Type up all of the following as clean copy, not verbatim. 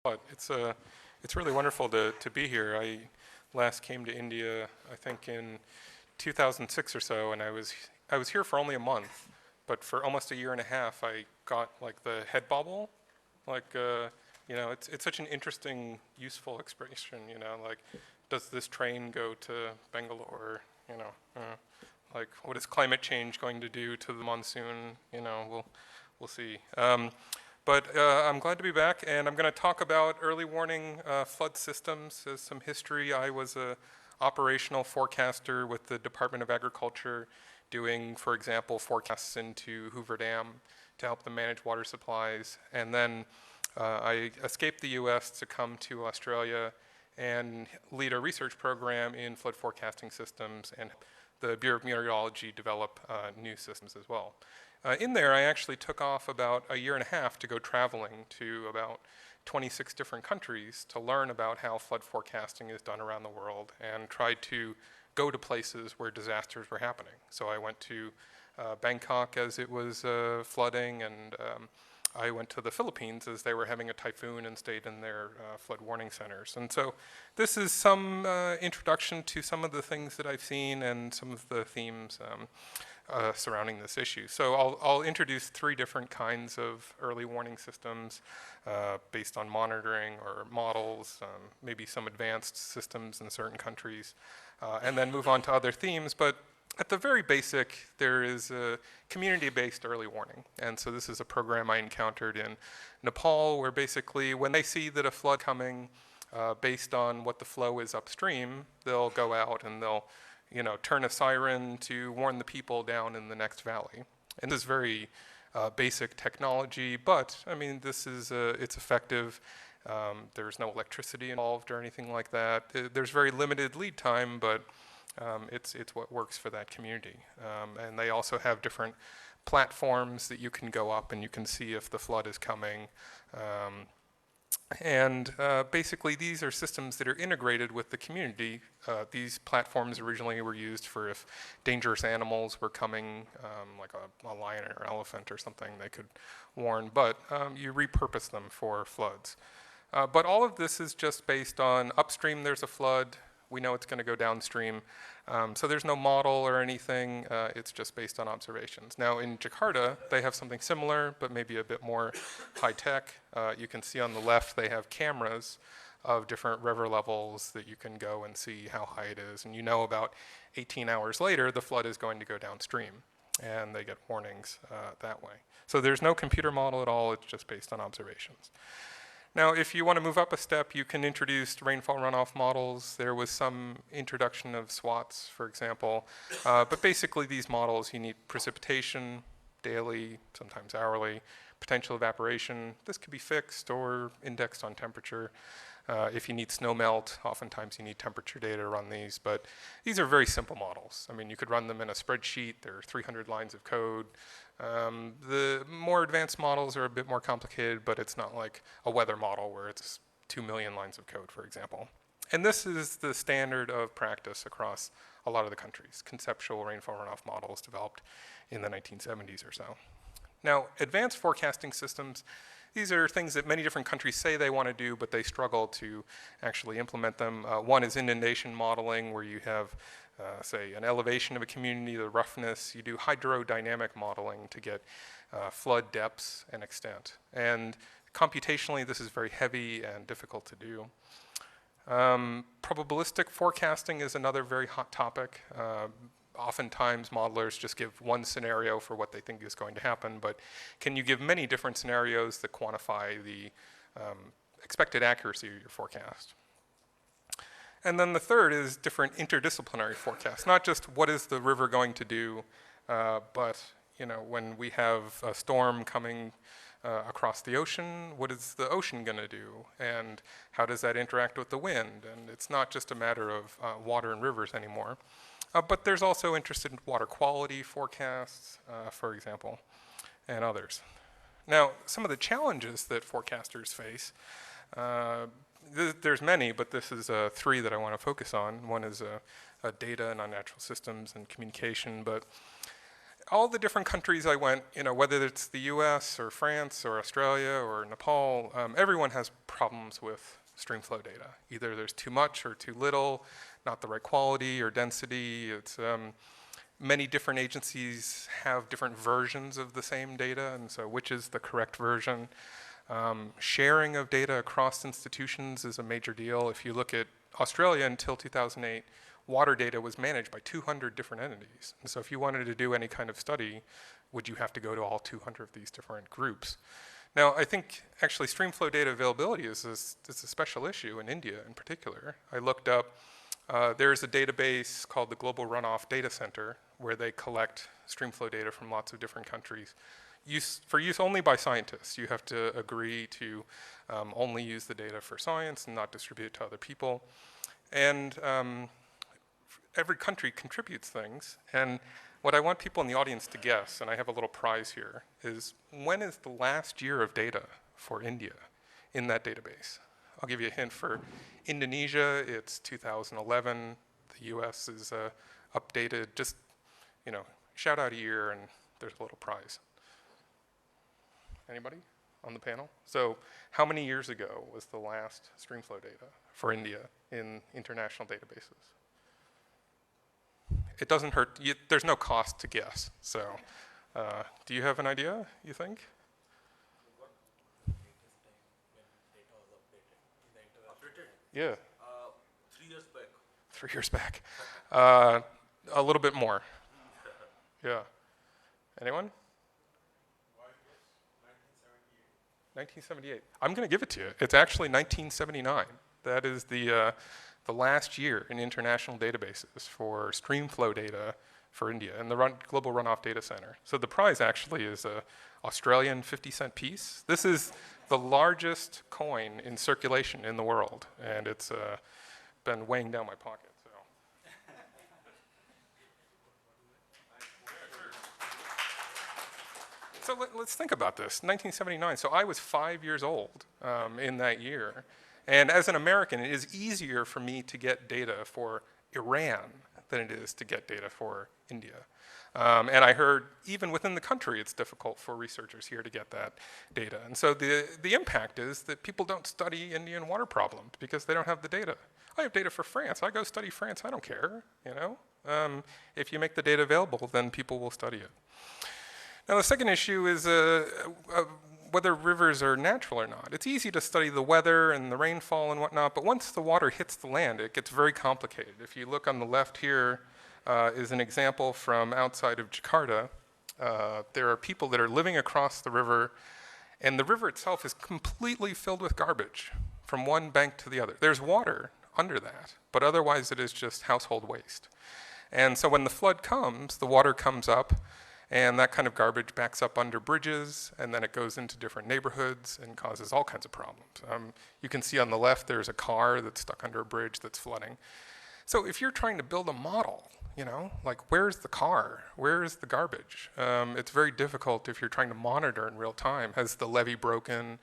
But it's really wonderful to be here. I last came to India, I think in 2006 or so, and I was here for only a month, but for almost a year and a half, I got like the head bobble, like it's such an interesting, useful expression. Like, does this train go to Bangalore? Like, what is climate change going to do to the monsoon? We'll see. But I'm glad to be back, and I'm going to talk about early warning flood systems as some history. I was an operational forecaster with the Department of Agriculture doing, for example, forecasts into Hoover Dam to help them manage water supplies. And then I escaped the US to come to Australia and lead a research program in flood forecasting systems and the Bureau of Meteorology develop new systems as well. In there, I actually took off about a year and a half to go traveling to about 26 different countries to learn about how flood forecasting is done around the world and tried to go to places where disasters were happening. So I went to Bangkok as it was flooding, and I went to the Philippines as they were having a typhoon and stayed in their flood warning centers. And so this is some introduction to some of the things that I've seen and some of the themes surrounding this issue. So I'll introduce three different kinds of early warning systems based on monitoring or models, maybe some advanced systems in certain countries, and then move on to other themes. But at the very basic, there is a community-based early warning. And so this is a program I encountered in Nepal, where basically when they see that a flood coming, based on what the flow is upstream, they'll go out and they'll turn a siren to warn the people down in the next valley. And this is very basic technology, but I mean, it's effective. There's no electricity involved or anything like that. There's very limited lead time, but it's what works for that community. And they also have different platforms that you can go up and you can see if the flood is coming. And basically, these are systems that are integrated with the community. These platforms originally were used for if dangerous animals were coming, like a lion or elephant or something, they could warn, but you repurpose them for floods. But all of this is just based on upstream there's a flood, we know it's going to go downstream. So there's no model or anything, it's just based on observations. Now in Jakarta, they have something similar, but maybe a bit more high tech. You can see on the left, they have cameras of different river levels that you can go and see how high it is. And about 18 hours later, the flood is going to go downstream. And they get warnings that way. So there's no computer model at all, it's just based on observations. Now, if you want to move up a step, you can introduce rainfall runoff models. There was some introduction of SWATs, for example. But basically, these models, you need precipitation, daily, sometimes hourly, potential evaporation. This could be fixed or indexed on temperature. If you need snow melt, oftentimes you need temperature data to run these. But these are very simple models. I mean, you could run them in a spreadsheet. There are 300 lines of code. The more advanced models are a bit more complicated, but it's not like a weather model where it's 2 million lines of code, for example. And this is the standard of practice across a lot of the countries, conceptual rainfall runoff models developed in the 1970s or so. Now, advanced forecasting systems, these are things that many different countries say they want to do, but they struggle to actually implement them. One is inundation modeling, where you have say an elevation of a community, the roughness. You do hydrodynamic modeling to get flood depths and extent. And computationally, this is very heavy and difficult to do. Probabilistic forecasting is another very hot topic. Oftentimes, modelers just give one scenario for what they think is going to happen, but can you give many different scenarios that quantify the expected accuracy of your forecast? And then the third is different interdisciplinary forecasts, not just what is the river going to do, but when we have a storm coming across the ocean, what is the ocean going to do? And how does that interact with the wind? And it's not just a matter of water and rivers anymore. But there's also interest in water quality forecasts, for example, and others. Now, some of the challenges that forecasters face, there's many, but this is three that I want to focus on. One is data and unnatural systems and communication. But all the different countries I went, whether it's the US or France or Australia or Nepal, everyone has problems with streamflow data. Either there's too much or too little, not the right quality or density. It's many different agencies have different versions of the same data, and so which is the correct version? Sharing of data across institutions is a major deal. If you look at Australia until 2008, water data was managed by 200 different entities. And so if you wanted to do any kind of study, would you have to go to all 200 of these different groups? Now, I think actually streamflow data availability is a special issue in India in particular. I looked up, there's a database called the Global Runoff Data Center where they collect streamflow data from lots of different countries. For use only by scientists. You have to agree to only use the data for science and not distribute it to other people. And every country contributes things. And what I want people in the audience to guess, and I have a little prize here, is when is the last year of data for India in that database? I'll give you a hint. For Indonesia, it's 2011. The US is updated. Just, shout out a year and there's a little prize. Anybody on the panel? So how many years ago was the last streamflow data for India in international databases? It doesn't hurt. There's no cost to guess. So do you have an idea, you think? Yeah. 3 years back. 3 years back. A little bit more. Yeah. Anyone? 1978. I'm going to give it to you. It's actually 1979. That is the last year in international databases for streamflow data for India and the Global Runoff Data Center. So the prize actually is a Australian 50-cent piece. This is the largest coin in circulation in the world, and it's been weighing down my pocket. So let's think about this, 1979. So I was 5 years old in that year. And as an American, it is easier for me to get data for Iran than it is to get data for India. And I heard even within the country, it's difficult for researchers here to get that data. And so the impact is that people don't study Indian water problems because they don't have the data. I have data for France. I go study France. I don't care, If you make the data available, then people will study it. Now, the second issue is whether rivers are natural or not. It's easy to study the weather and the rainfall and whatnot, but once the water hits the land, it gets very complicated. If you look on the left here is an example from outside of Jakarta. There are people that are living across the river, and the river itself is completely filled with garbage from one bank to the other. There's water under that, but otherwise it is just household waste. And so when the flood comes, the water comes up, and that kind of garbage backs up under bridges, and then it goes into different neighborhoods and causes all kinds of problems. You can see on the left there's a car that's stuck under a bridge that's flooding. So if you're trying to build a model, like where's the car? Where's the garbage? It's very difficult if you're trying to monitor in real time. Has the levee broken?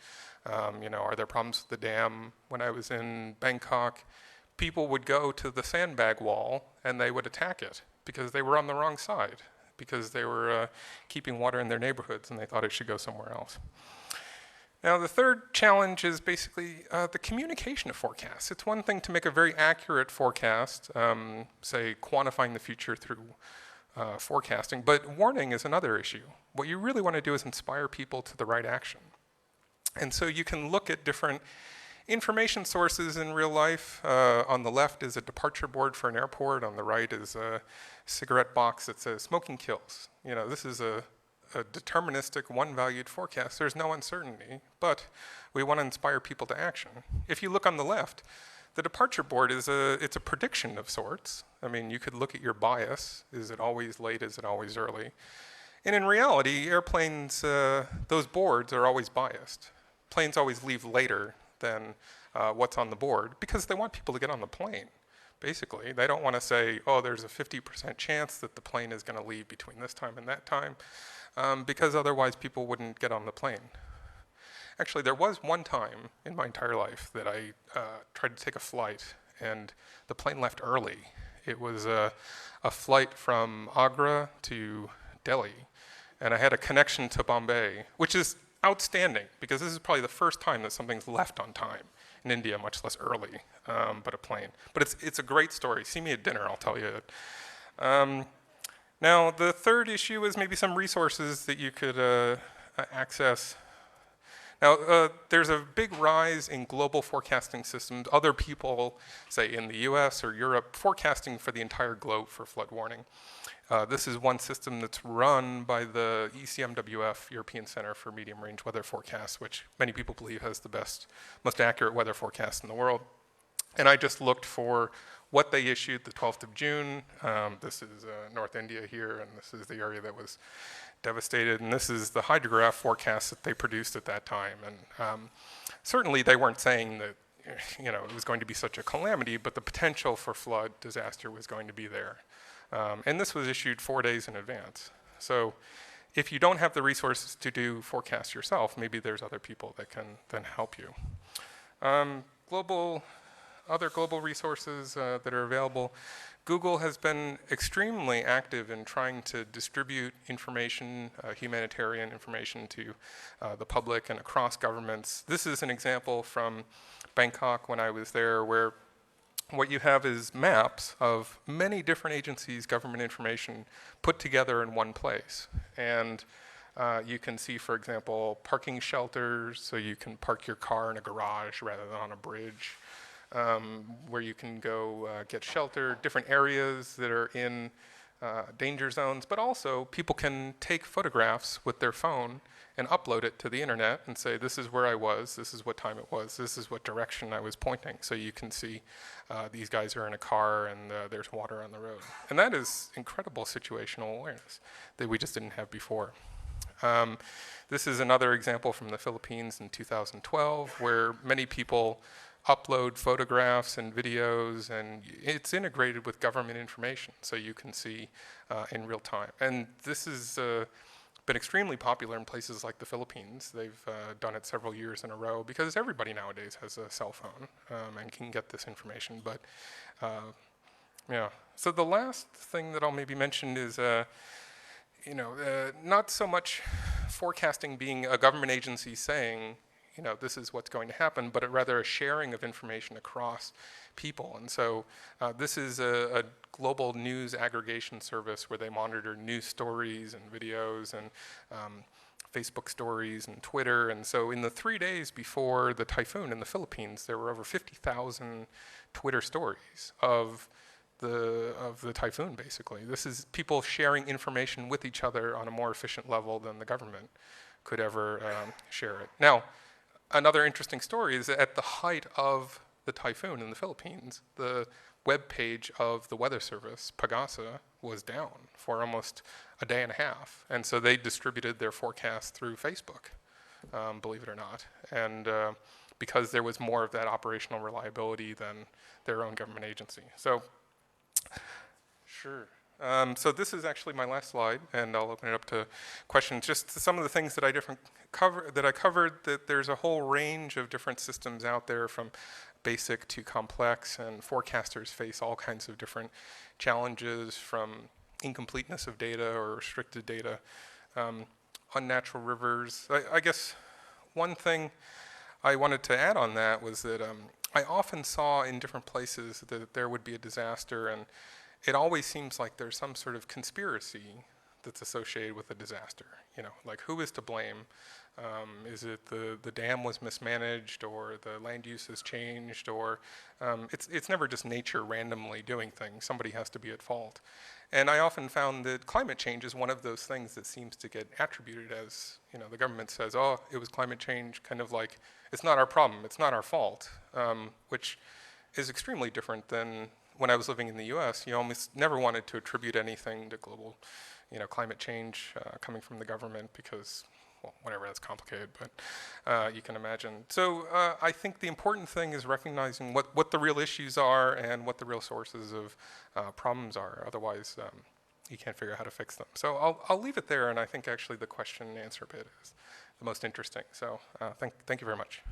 Are there problems with the dam? When I was in Bangkok, people would go to the sandbag wall and they would attack it because they were on the wrong side, because they were keeping water in their neighborhoods and they thought it should go somewhere else. Now, the third challenge is basically the communication of forecasts. It's one thing to make a very accurate forecast, say quantifying the future through forecasting, but warning is another issue. What you really want to do is inspire people to the right action. And so you can look at different information sources in real life. On the left is a departure board for an airport. On the right is a cigarette box that says smoking kills. This is a deterministic, one-valued forecast. There's no uncertainty, but we want to inspire people to action. If you look on the left, the departure board it's a prediction of sorts. I mean, you could look at your bias. Is it always late? Is it always early? And in reality, airplanes, those boards are always biased. Planes always leave later than what's on the board because they want people to get on the plane. Basically, they don't want to say, oh, there's a 50% chance that the plane is going to leave between this time and that time, because otherwise people wouldn't get on the plane. Actually, there was one time in my entire life that I tried to take a flight and the plane left early. It was a flight from Agra to Delhi, and I had a connection to Bombay, which is outstanding because this is probably the first time that something's left on time in India, much less early, but a plane. But it's a great story. See me at dinner, I'll tell you it. Now, the third issue is maybe some resources that you could access. Now, there's a big rise in global forecasting systems. Other people, say in the US or Europe, forecasting for the entire globe for flood warning. This is one system that's run by the ECMWF, European Center for Medium Range Weather Forecasts, which many people believe has the best, most accurate weather forecast in the world. And I just looked for what they issued the 12th of June. This is North India here, and this is the area that was devastated. And this is the hydrograph forecast that they produced at that time. And certainly they weren't saying that it was going to be such a calamity, but the potential for flood disaster was going to be there. And this was issued 4 days in advance. So if you don't have the resources to do forecasts yourself, maybe there's other people that can then help you. Other global resources that are available. Google has been extremely active in trying to distribute information, humanitarian information to the public and across governments. This is an example from Bangkok when I was there, where what you have is maps of many different agencies' government information put together in one place. And you can see, for example, parking shelters, so you can park your car in a garage rather than on a bridge. Where you can go get shelter, different areas that are in danger zones, but also people can take photographs with their phone and upload it to the internet and say, this is where I was, this is what time it was, this is what direction I was pointing. So you can see these guys are in a car and there's water on the road. And that is incredible situational awareness that we just didn't have before. This is another example from the Philippines in 2012, where many people upload photographs and videos, and it's integrated with government information, so you can see in real time. And this has been extremely popular in places like the Philippines. They've done it several years in a row because everybody nowadays has a cell phone and can get this information. But yeah, so the last thing that I'll maybe mention is not so much forecasting being a government agency saying, this is what's going to happen, but rather a sharing of information across people. And so this is a global news aggregation service where they monitor news stories and videos and Facebook stories and Twitter. And so in the 3 days before the typhoon in the Philippines, there were over 50,000 Twitter stories of the typhoon, basically. This is people sharing information with each other on a more efficient level than the government could ever share it. Now, another interesting story is that at the height of the typhoon in the Philippines, the web page of the weather service, Pagano, was down for almost a day and a half. And so they distributed their forecast through Facebook, believe it or not. And because there was more of that operational reliability than their own government agency. So, sure. So this is actually my last slide, and I'll open it up to questions. Just some of the things that I covered, that there's a whole range of different systems out there, from basic to complex, and forecasters face all kinds of different challenges, from incompleteness of data or restricted data, unnatural rivers. I guess one thing I wanted to add on that was that I often saw in different places that there would be a disaster, and it always seems like there's some sort of conspiracy that's associated with a disaster. Like, who is to blame? Is it the dam was mismanaged, or the land use has changed, or it's never just nature randomly doing things. Somebody has to be at fault. And I often found that climate change is one of those things that seems to get attributed as, the government says, oh, it was climate change, kind of like, it's not our problem, it's not our fault, which is extremely different than when I was living in the US. You almost never wanted to attribute anything to global, climate change coming from the government because, well, whatever, that's complicated, but you can imagine. So I think the important thing is recognizing what the real issues are and what the real sources of problems are. Otherwise, you can't figure out how to fix them. So I'll leave it there, and I think actually the question and answer bit is the most interesting. So thank you very much.